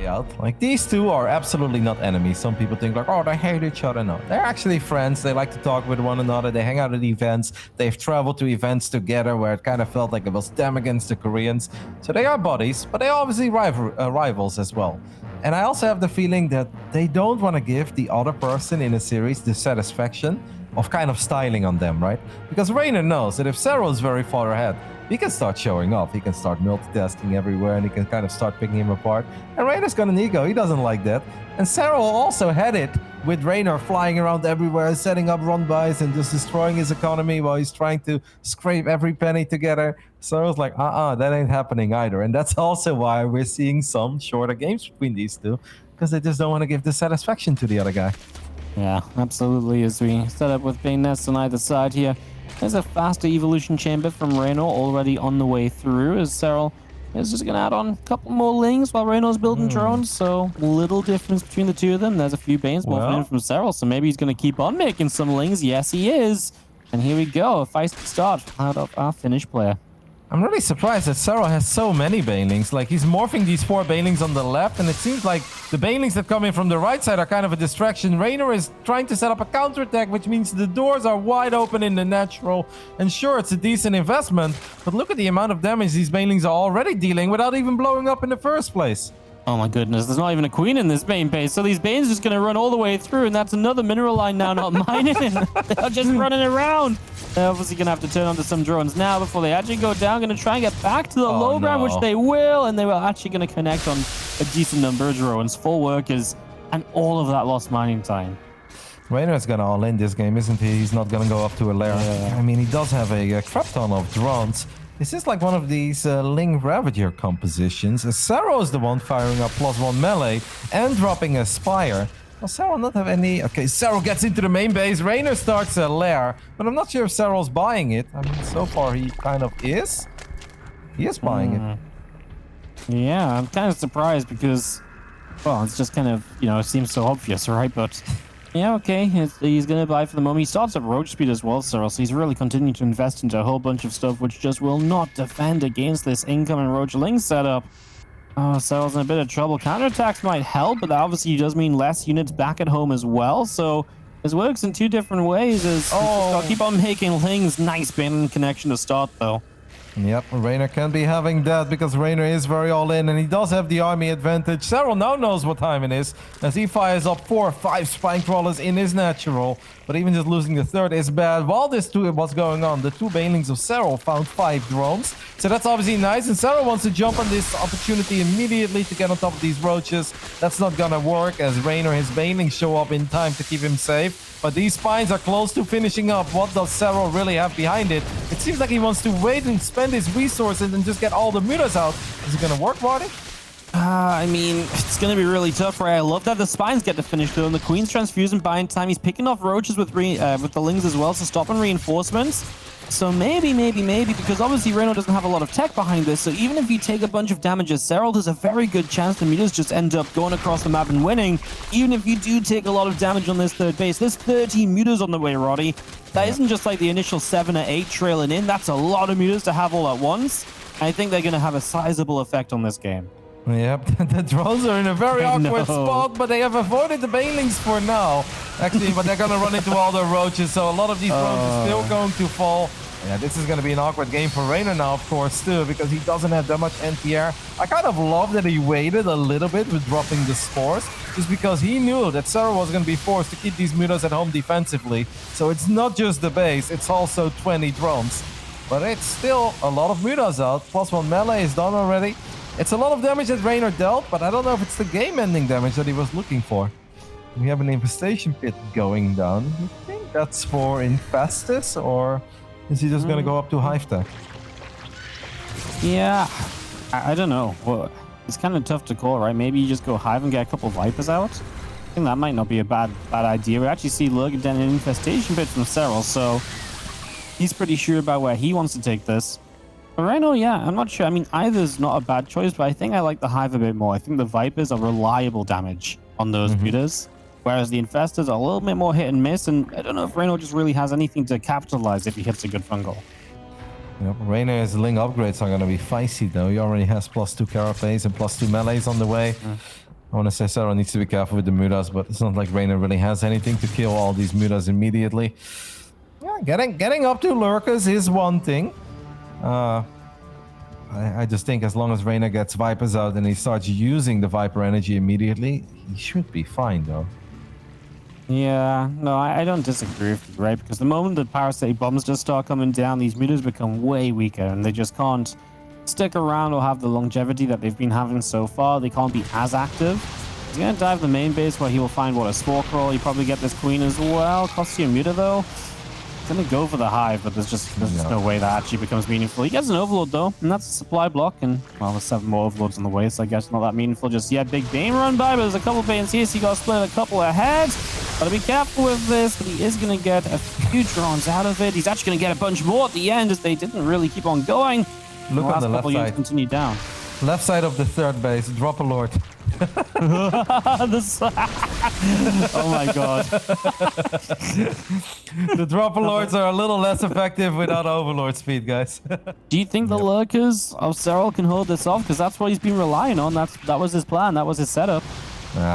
out. Like, these two are absolutely not enemies. Some people think like, oh, they hate each other. No, they're actually friends. They like to talk with one another. They hang out at events. They've traveled to events together where it kind of felt like it was them against the Koreans. So they are buddies, but they're obviously rivals as well. And I also have the feeling that they don't want to give the other person in a series the satisfaction of kind of styling on them, right? Because Reynor knows that if Serral is very far ahead, he can start showing off. He can start multitasking everywhere, and he can kind of start picking him apart. And Reynor's got an ego. He doesn't like that. And Serral also had it with Reynor flying around everywhere, setting up run-bys and just destroying his economy while he's trying to scrape every penny together. So I was like, that ain't happening either. And that's also why we're seeing some shorter games between these two, because they just don't want to give the satisfaction to the other guy. Yeah, absolutely. As we set up with bayonets on either side here, there's a faster evolution chamber from Reynor already on the way through, as Serral is just going to add on a couple more lings while Reynor's building drones. So little difference between the two of them. There's a few banes morphing in from Serral, so maybe he's going to keep on making some lings. Yes, he is. And here we go, a feisty start out of our Finnish player. I'm really surprised that Serral has so many banelings. Like, he's morphing these 4 banelings on the left, and it seems like the banelings that come in from the right side are kind of a distraction. Reynor is trying to set up a counterattack, which means the doors are wide open in the natural. And sure, it's a decent investment, but look at the amount of damage these banelings are already dealing without even blowing up in the first place. Oh my goodness, there's not even a queen in this bane base, so these banes are just going to run all the way through, and that's another mineral line now not mining. They're just running around. They're obviously going to have to turn onto some drones now before they actually go down. Going to try and get back to the low ground, which they will, and they were actually going to connect on a decent number of drones, 4 workers, and all of that lost mining time. Reynor's going to all in this game, isn't he? He's not going to go up to a lair. Yeah. I mean, he does have a crap ton of drones. This is like one of these Ling Ravager compositions. Serral is the one firing up +1 melee and dropping a Spire. Will Serral not have any? Okay, Serral gets into the main base. Reynor starts a lair, but I'm not sure if Serral's buying it. I mean, so far he kind of is. He is buying it. Yeah, I'm kind of surprised because, well, it's just kind of, it seems so obvious, right? But yeah, okay, he's going to buy for the moment. He starts at roach speed as well, Serral, so he's really continuing to invest into a whole bunch of stuff which just will not defend against this incoming roach ling setup. Oh, Serral's in a bit of trouble. Counterattacks might help, but that obviously does mean less units back at home as well, so this works in 2 different ways. I'll keep on making lings. Nice bane connection to start, though. Yep, Reynor can be having that because Reynor is very all in and he does have the army advantage. Serral now knows what time it is as he fires up 4 or 5 spine crawlers in his natural. But even just losing the 3rd is bad. While this was going on, the 2 banelings of Serral found 5 drones. So that's obviously nice, and Serral wants to jump on this opportunity immediately to get on top of these roaches. That's not gonna work as Reynor, his banelings show up in time to keep him safe. But these spines are close to finishing up. What does Serral really have behind it? It seems like he wants to wait and spend his resources and just get all the mutas out. Is it gonna work, Marty? I mean, it's going to be really tough, right? I love that the spines get to finish, though, and the Queen's transfusing buying time. He's picking off roaches with the lings as well, so stopping reinforcements. So maybe, because obviously Reynor doesn't have a lot of tech behind this, so even if you take a bunch of damage as Serral, there's a very good chance the mutas just end up going across the map and winning. Even if you do take a lot of damage on this 3rd base, there's 13 mutas on the way, Roddy. That isn't just like the initial 7 or 8 trailing in. That's a lot of mutas to have all at once. I think they're going to have a sizable effect on this game. Yep, the drones are in a very awkward spot, but they have avoided the banelings for now. Actually, but they're going to run into all the roaches, so a lot of these drones are still going to fall. Yeah, this is going to be an awkward game for Reynor now, of course, too, because he doesn't have that much NTR. I kind of love that he waited a little bit with dropping the spores, just because he knew that Serral was going to be forced to keep these mutas at home defensively. So it's not just the base, it's also 20 drones. But it's still a lot of mutas out. +1 melee is done already. It's a lot of damage that Reynor dealt, but I don't know if it's the game-ending damage that he was looking for. We have an infestation pit going down. You think that's for Infestus, or is he just going to go up to Hive Tech? Yeah, I don't know. Well, it's kind of tough to call, right? Maybe you just go Hive and get a couple of Vipers out. I think that might not be a bad idea. We actually see Lurgan down an infestation pit from Serral, so he's pretty sure about where he wants to take this. But Reynor, yeah, I'm not sure. I mean, either's not a bad choice, but I think I like the Hive a bit more. I think the Vipers are reliable damage on those mutas, whereas the Infestors are a little bit more hit and miss, and I don't know if Reynor just really has anything to capitalize if he hits a good fungal. Yep, Reynor's Ling upgrades are going to be feisty, though. He already has +2 carapace and +2 melees on the way. I want to say Serral needs to be careful with the mutas, but it's not like Reynor really has anything to kill all these mutas immediately. Yeah, getting up to lurkers is one thing. I just think as long as Reynor gets Vipers out and he starts using the Viper energy immediately, he should be fine though. Yeah, no, I don't disagree with you, right? Because the moment the parasitic bombs just start coming down, these mutas become way weaker and they just can't stick around or have the longevity that they've been having so far. They can't be as active. He's going to dive the main base where he will find, what, a Spore Crawl. He probably get this queen as well. Costs you a muta though. Gonna go for the hive, but there's just no way that actually becomes meaningful. He gets an overlord though, and that's a supply block, and well, there's 7 more overlords on the way, so I guess not that meaningful just yet. Big Bane run by, but there's a couple Banes here, so you gotta split a couple ahead. Gotta be careful with this, but he is gonna get a few drones out of it. He's actually gonna get a bunch more at the end, as they didn't really keep on going. Look on the left side. Continue down. Left side of the third base, drop a lord. Oh my god. The dropper lords are a little less effective without overlord speed, guys. Do you think the lurkers of Serral can hold this off? Because that's what he's been relying on. That was his plan. That was his setup.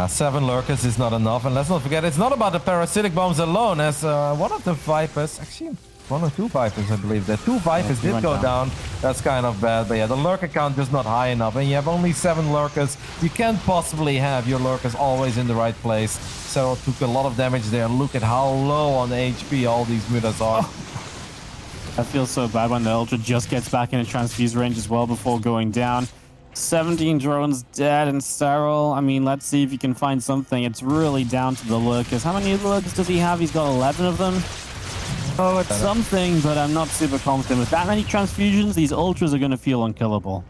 7 lurkers is not enough. And let's not forget, it's not about the parasitic bombs alone, as one of the Vipers, actually 1 or 2 Vipers, I believe. The 2 Vipers did go down. That's kind of bad. But yeah, the lurker count is not high enough. And you have only 7 lurkers. You can't possibly have your lurkers always in the right place. Serral took a lot of damage there. Look at how low on HP all these mutas are. I feel so bad when the Ultra just gets back into transfuse range as well before going down. 17 drones dead in Serral. I mean, let's see if you can find something. It's really down to the lurkers. How many lurkers does he have? He's got 11 of them. Oh, it's something, but I'm not super confident. With that many transfusions, these Ultras are going to feel unkillable.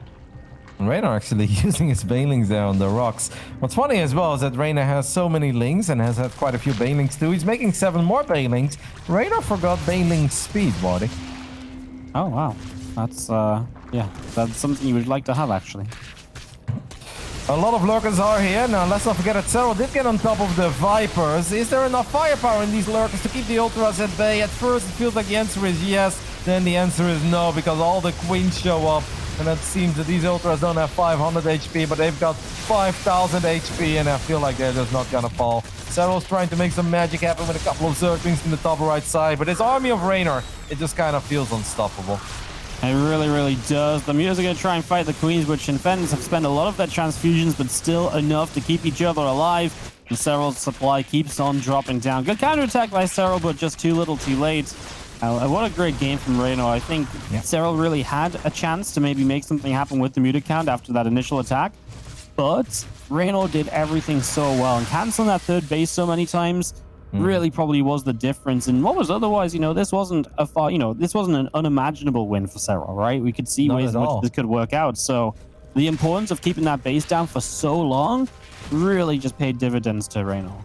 Reynor actually using his Banelings there on the rocks. What's funny as well is that Reynor has so many Lings and has had quite a few Banelings too. He's making 7 more Banelings. Reynor forgot Baneling speed, buddy. Oh, wow. That's, yeah, that's something you would like to have, actually. A lot of lurkers are here. Now, let's not forget that Serral did get on top of the Vipers. Is there enough firepower in these lurkers to keep the Ultras at bay? At first, it feels like the answer is yes. Then the answer is no, because all the queens show up. And it seems that these Ultras don't have 500 HP, but they've got 5,000 HP, and I feel like they're just not gonna fall. Serral's trying to make some magic happen with a couple of Zerglings in the top right side, but this army of Reynor, it just kind of feels unstoppable. It really, really does. The mutas are going to try and fight the queens, which Infenders have spent a lot of their transfusions, but still enough to keep each other alive. And Serral's supply keeps on dropping down. Good counterattack by Serral, but just too little, too late. What a great game from Reynor. I think Serral really had a chance to maybe make something happen with the muta count after that initial attack. But Reynor did everything so well, and canceling that third base so many times really probably was the difference. And what was otherwise, this wasn't this wasn't an unimaginable win for Serral, right? We could see ways in which this could work out. So the importance of keeping that base down for so long really just paid dividends to Reynor.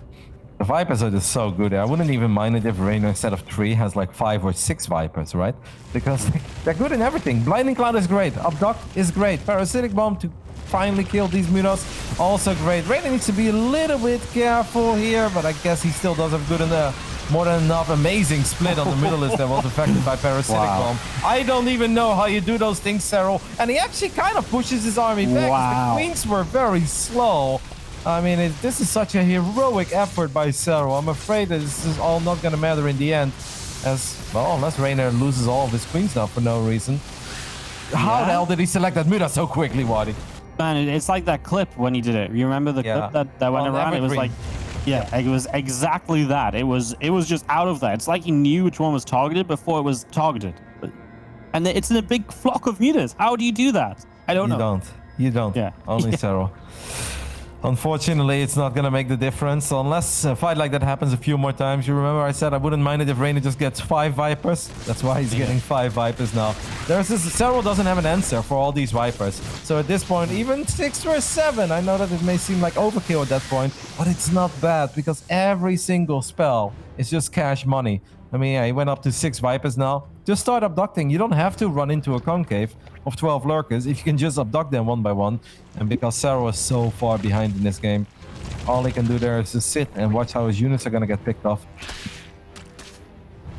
The Vipers are just so good. I wouldn't even mind it if Reynor instead of 3 has like 5 or 6 Vipers, right? Because they're good in everything. Blinding Cloud is great. Abduct is great. Parasitic Bomb to finally kill these mutas, also great. Reynor needs to be a little bit careful here, but I guess he still does have good enough, more than enough. Amazing split on the middle list that was affected by Parasitic Bomb. I don't even know how you do those things, Serral. And he actually kind of pushes his army back. The queens were very slow. I mean, this is such a heroic effort by Serral. I'm afraid that this is all not going to matter in the end. As well, unless Reynor loses all of his queens now for no reason. How the hell did he select that muta so quickly, Waddy? Man, it's like that clip when he did it. You remember the clip that went around? It was like, it was exactly that. It was just out of that. It's like he knew which one was targeted before it was targeted. And it's in a big flock of mutas. How do you do that? I don't know. You don't. Yeah. Only Serral. Unfortunately, it's not going to make the difference unless a fight like that happens a few more times. You remember I said I wouldn't mind it if Reynor just gets 5 Vipers. That's why he's getting 5 Vipers now. Serral doesn't have an answer for all these Vipers. So at this point, even 6 or 7, I know that it may seem like overkill at that point, but it's not bad because every single spell is just cash money. I mean, he went up to 6 Vipers now. Just start abducting. You don't have to run into a concave of 12 lurkers if you can just abduct them one by one. And because Serral is so far behind in this game, all he can do there is just sit and watch how his units are going to get picked off.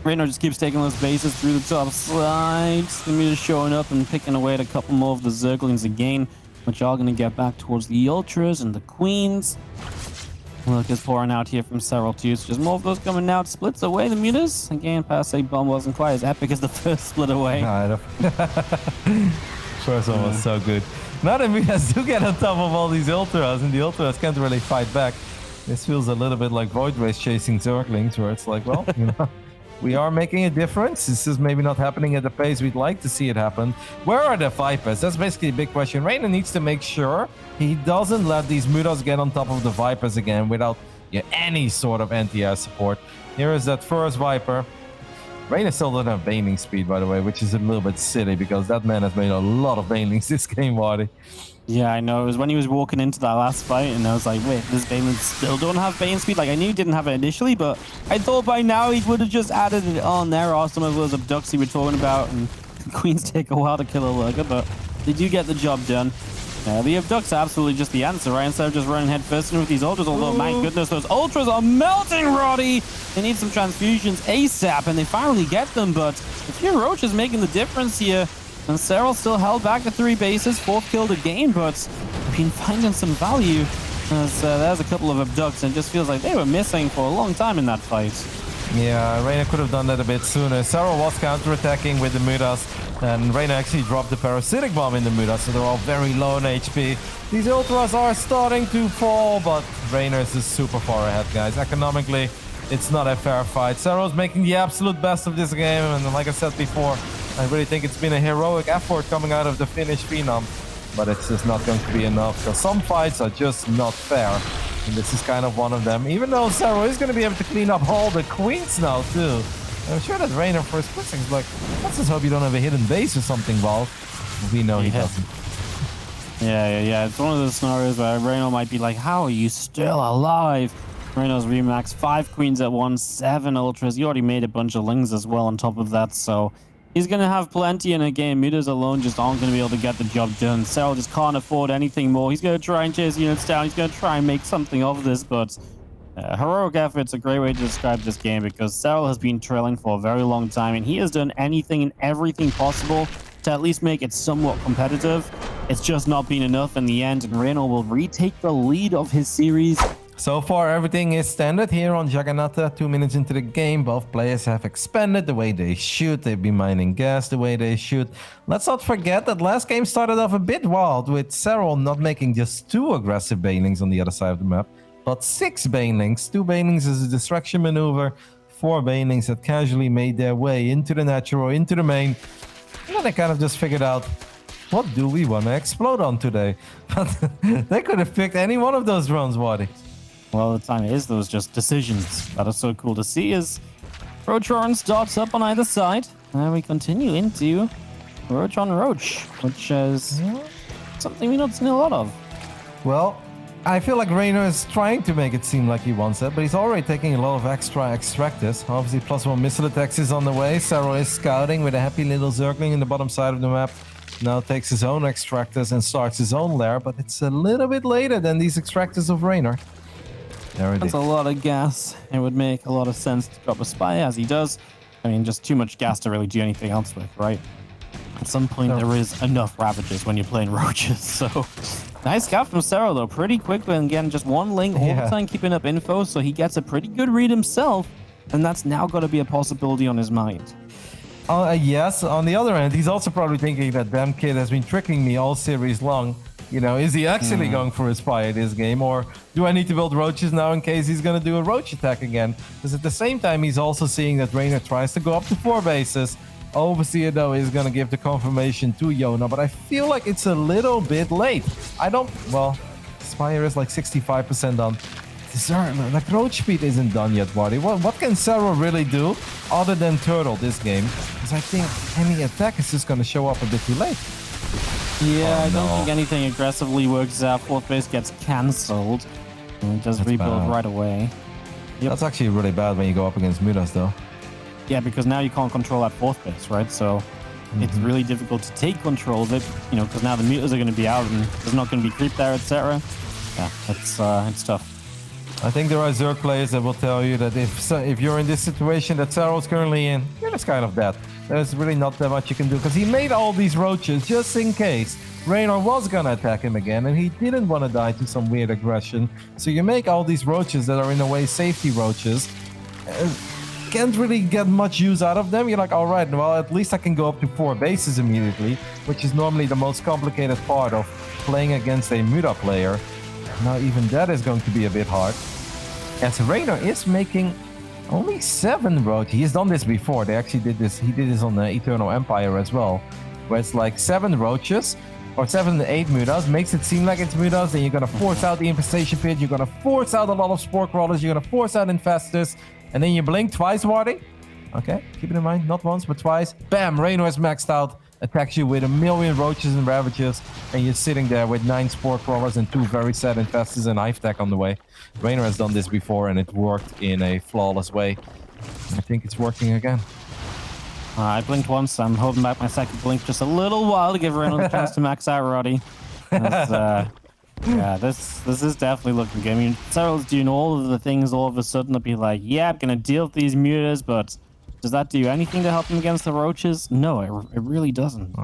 Reynor just keeps taking those bases through the top side. The muta's showing up and picking away at a couple more of the Zerglings again. which are going to get back towards the Ultras and the Queens. Look, is pouring out here from Serral too, so just more of those coming out. Splits away the mutas. Again, pass A bomb wasn't quite as epic as the first split away. First one was so good. Now the mutas do get on top of all these Ultras, and the Ultras can't really fight back. This feels a little bit like Void Race chasing Zerglings, where it's like, well, you know, we are making a difference. This is maybe not happening at the pace we'd like to see it happen. Where are the Vipers? That's basically a big question. Reynor needs to make sure he doesn't let these mutas get on top of the Vipers again without any sort of anti-air support. Here is that first Viper. Reynor still doesn't have Baneling speed, by the way, which is a little bit silly because that man has made a lot of Banelings this game, Waddy. Yeah, I know. It was when he was walking into that last fight, and I was like, wait, this Baneling still don't have Bane speed? Like, I knew he didn't have it initially, but I thought by now he would have just added it on. There are some of those abducts he were talking about, and Queens take a while to kill a lurker, but they do get the job done. The abducts are absolutely just the answer, right? Instead of just running head first in with these Ultras, although, my goodness, those Ultras are melting, Roddy! They need some transfusions ASAP, and they finally get them, but a few Roaches making the difference here. And Serral still held back the 3 bases, 4th kill the game, but been finding some value. As there's a couple of abducts, and it just feels like they were missing for a long time in that fight. Yeah, Reynor could have done that a bit sooner. Serral was counterattacking with the mutas, and Reynor actually dropped the parasitic bomb in the mutas, so they're all very low on HP. These Ultras are starting to fall, but Reynor is just super far ahead, guys. Economically, it's not a fair fight. Serral's making the absolute best of this game, and like I said before, I really think it's been a heroic effort coming out of the Finnish Phenom, but it's just not going to be enough because some fights are just not fair, and this is kind of one of them. Even though Serral is going to be able to clean up all the Queens now too. I'm sure that Reynor for his split is like, let's just hope you don't have a hidden base or something, Val. We know he doesn't. Yeah. It's one of those scenarios where Reynor might be like, how are you still alive? Reynor's remax 5 Queens at once, 7 Ultras. He already made a bunch of Lings as well on top of that, so he's going to have plenty in a game. Mutas alone just aren't going to be able to get the job done. Serral just can't afford anything more. He's going to try and chase units down. He's going to try and make something of this, but heroic effort's a great way to describe this game because Serral has been trailing for a very long time, and he has done anything and everything possible to at least make it somewhat competitive. It's just not been enough in the end, and Reynor will retake the lead of his series. So far, everything is standard here on Jagannatha. 2 minutes into the game, both players have expanded the way they shoot. They've been mining gas the way they shoot. Let's not forget that last game started off a bit wild, with Serral not making just 2 aggressive Banelings on the other side of the map, but 6 Banelings. 2 Banelings as a distraction maneuver, 4 Banelings that casually made their way into the natural, into the main. And then they kind of just figured out, what do we want to explode on today? But they could have picked any one of those runs, Waddy. Well, the time is those just decisions that are so cool to see as Roach starts up on either side. And we continue into Roach on Roach, which is something we've not seen a lot of. Well, I feel like Reynor is trying to make it seem like he wants it, but he's already taking a lot of extra extractors. Obviously, +1 missile attacks is on the way. Serral is scouting with a happy little Zergling in the bottom side of the map. Now takes his own extractors and starts his own lair, but it's a little bit later than these extractors of Reynor. That's a lot of gas. It would make a lot of sense to drop a spy as he does. I mean, just too much gas to really do anything else with, right? At some point, there is enough Ravages when you're playing Roaches, so... Nice scout from Serral, though. Pretty quick, and again, just 1 Ling all the time keeping up info, so he gets a pretty good read himself, and that's now got to be a possibility on his mind. Yes, on the other end, he's also probably thinking that damn kid has been tricking me all series long. You know, is he actually going for a spy this game, or do I need to build Roaches now in case he's going to do a Roach attack again? Because at the same time, he's also seeing that Reynor tries to go up to 4 bases. Overseer, though, is going to give the confirmation to Yona, but I feel like it's a little bit late. Well, Spire is like 65% done. Like, Roach speed isn't done yet, Waddy. What can Serral really do other than turtle this game? Because I think any attack is just going to show up a bit too late. Yeah, I don't think anything aggressively works out. 4th base gets cancelled. And it does rebuild right away. Yep. That's actually really bad when you go up against mutas, though. Yeah, because now you can't control that 4th base, right? So it's really difficult to take control of it, you know, because now the mutas are going to be out and there's not going to be creep there, etc. Yeah, it's tough. I think there are Zerg players that will tell you that if you're in this situation that Serral's currently in, you're just kind of dead. There's really not that much you can do because he made all these roaches just in case Reynor was gonna attack him again and he didn't want to die to some weird aggression. So you make all these roaches that are in a way safety roaches. Can't really get much use out of them. You're like, all right, well, at least I can go up to 4 bases immediately, which is normally the most complicated part of playing against a Muda player. Now even that is going to be a bit hard. As Reynor is making only 7 roaches. He's done this before. They actually did this. He did this on the Eternal Empire as well, where it's like 7 roaches or 7 to 8 Mudas. Makes it seem like it's Mudas. Then you're gonna force out the infestation pit. You're gonna force out a lot of spore crawlers. You're gonna force out infestors, and then you blink twice, Wardy. Okay, keep it in mind, not once but twice. Bam! Reynor is maxed out. Attacks you with 1,000,000 roaches and ravages, and you're sitting there with 9 spore crawlers and 2 very sad infestors and hive tech on the way. Reynor has done this before and it worked in a flawless way. I think it's working again. I blinked once. I'm holding back my second blink just a little while to give Reynor the chance to max out Roddy. Yeah, this is definitely looking good. I mean, Serral's doing all of the things all of a sudden to be like, yeah, I'm gonna deal with these mutas, but does that do anything to help him against the roaches? No, it really doesn't.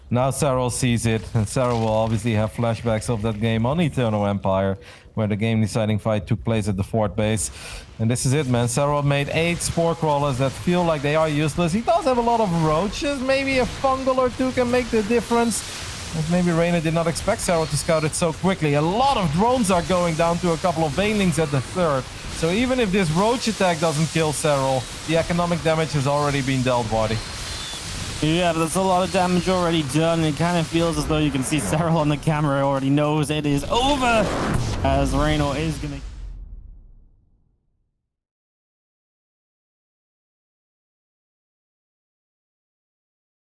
Now Serral sees it, and Serral will obviously have flashbacks of that game on Eternal Empire, where the game-deciding fight took place at the fort base. And this is it, man. Serral made 8 spore crawlers that feel like they are useless. He does have a lot of roaches. Maybe a fungal or 2 can make the difference. But maybe Reynor did not expect Serral to scout it so quickly. A lot of drones are going down to a couple of banelings at the 3rd. So even if this roach attack doesn't kill Serral, the economic damage has already been dealt, Wardy. Yeah, but that's a lot of damage already done. It kind of feels as though you can see Serral on the camera already knows it is over, as Reynor is going to...